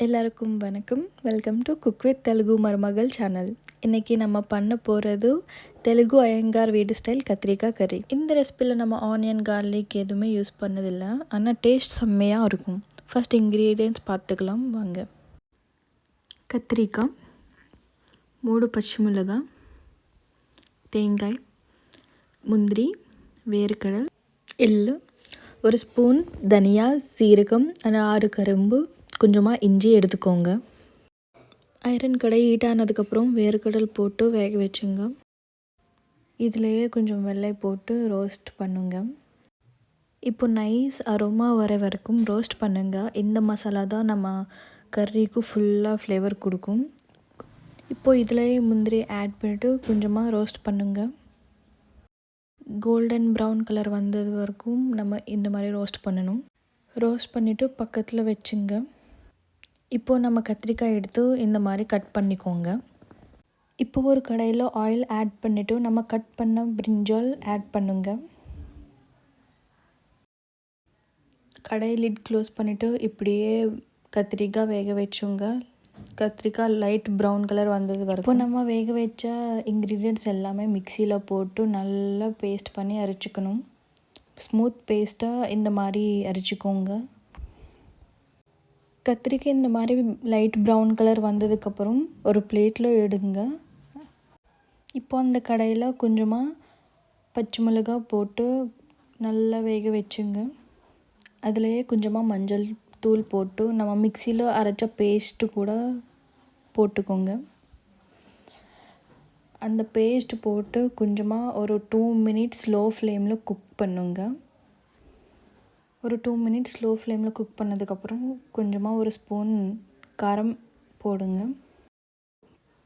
எல்லாருக்கும் வணக்கம். Welcome to cook with Telugu மருமகள் சேனல். இன்றைக்கி நம்ம பண்ண போகிறது தெலுங்கு ஐயங்கார் வீடு ஸ்டைல் கத்திரிக்காய் கறி. இந்த ரெசிபியில் நம்ம ஆனியன் கார்லிக் எதுவுமே யூஸ் பண்ணதில்லை, ஆனால் டேஸ்ட் செம்மையாக இருக்கும். ஃபர்ஸ்ட் இன்க்ரீடியன்ட்ஸ் பார்த்துக்கலாம் வாங்க. கத்திரிக்காய், 3 பச்சை மிளகாய், தேங்காய், முந்திரி, வேர்க்கடல், எள்ளு, 1 ஸ்பூன் தனியா, சீரகம், 6 கரும்பு, கொஞ்சமாக இஞ்சி எடுத்துக்கோங்க. ஐரன் கடை ஹீட் ஆனதுக்கப்புறம் வேர்க்கடல் போட்டு வேக வச்சுங்க. இதுலேயே கொஞ்சம் வெள்ளை போட்டு ரோஸ்ட் பண்ணுங்க. இப்போ நைஸ் அரோமா வர வரைக்கும் ரோஸ்ட் பண்ணுங்க. இந்த மசாலா தான் நம்ம கறிக்கு ஃபுல்லாக ஃப்ளேவர் கொடுக்கும். இப்போது இதுலேயே முந்திரி ஆட் பண்ணிவிட்டு கொஞ்சமாக ரோஸ்ட் பண்ணுங்க. கோல்டன் ப்ரௌன் கலர் வந்தது வரைக்கும் நம்ம இந்த மாதிரி ரோஸ்ட் பண்ணணும். ரோஸ்ட் பண்ணிவிட்டு பக்கத்தில் வச்சுங்க. இப்போது நம்ம கத்திரிக்காய் எடுத்து இந்த மாதிரி கட் பண்ணிக்கோங்க. இப்போ ஒரு கடாயில் ஆயில் ஆட் பண்ணிவிட்டு நம்ம கட் பண்ண பிரிஞ்சால் ஆட் பண்ணுங்க. கடாய் லிட் க்ளோஸ் பண்ணிவிட்டு இப்படியே கத்திரிக்காய் வேக வச்சுங்க. கத்திரிக்காய் லைட் ப்ரௌன் கலர் வந்தது வரைக்கும் இப்போ நம்ம வேக வச்ச இன்க்ரீடியன்ட்ஸ் எல்லாமே மிக்சியில் போட்டு நல்லா பேஸ்ட் பண்ணி அரைச்சிக்கணும். ஸ்மூத் பேஸ்ட்டாக இந்த மாதிரி அரைச்சிக்கோங்க. கத்திரிக்காய் இந்த மாதிரி லைட் ப்ரௌன் கலர் வந்ததுக்கப்புறம் ஒரு பிளேட்டில் எடுங்க. இப்போ அந்த கடாயில் கொஞ்சமாக பச்சை மிளகாய் போட்டு நல்லா வேக வச்சுங்க. அதுலேயே கொஞ்சமாக மஞ்சள் தூள் போட்டு நம்ம மிக்சியில் அரைச்ச பேஸ்ட்டு கூட போட்டுக்கோங்க. அந்த பேஸ்ட் போட்டு கொஞ்சமாக ஒரு 2 மினிட்ஸ் ஸ்லோ ஃப்ளேமில் குக் பண்ணுங்க. ஒரு 2 மினிட்ஸ் ஸ்லோ ஃப்ளேமில் குக் பண்ணதுக்கப்புறம் கொஞ்சமாக 1 ஸ்பூன் காரம் போடுங்க.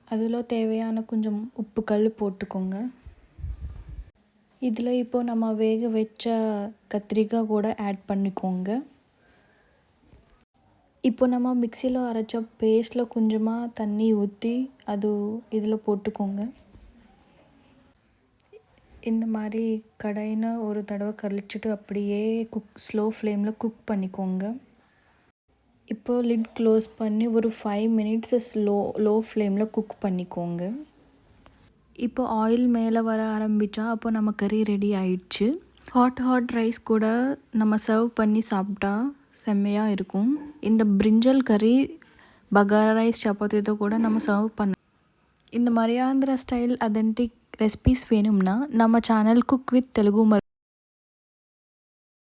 அதில் தேவையான கொஞ்சம் உப்பு கல் போட்டுக்கோங்க. இதில் இப்போ நம்ம வேக வச்ச கத்திரிக்காய் கூட ஆட் பண்ணிக்கோங்க. இப்போ நம்ம மிக்சியில் அரைச்ச பேஸ்ட்டில் கொஞ்சமாக தண்ணி ஊற்றி அது இதில் போட்டுக்கோங்க. இந்த மாதிரி கடாயினா ஒரு தடவை கழிச்சிட்டு அப்படியே ஸ்லோ ஃப்ளேமில் குக் பண்ணிக்கோங்க. இப்போது லிட் க்ளோஸ் பண்ணி ஒரு 5 மினிட்ஸ் லோ ஃப்ளேமில் குக் பண்ணிக்கோங்க. இப்போ ஆயில் மேலே வர ஆரம்பித்தா அப்போ நம்ம கறி ரெடி ஆயிடுச்சு. ஹாட் ரைஸ் கூட நம்ம சர்வ் பண்ணி சாப்பிட்டா செம்மையாக இருக்கும். இந்த பிரிஞ்சால் கறி பகாரா ரைஸ் சப்பாத்திతో கூட நம்ம சர்வ் பண்ண. இந்த மாதிரி ஆந்திரா ஸ்டைல் அதென்டிக் ரெசிபீஸ் வேணும்னா நம்ம சேனல் குக் வித் தெலுங்கு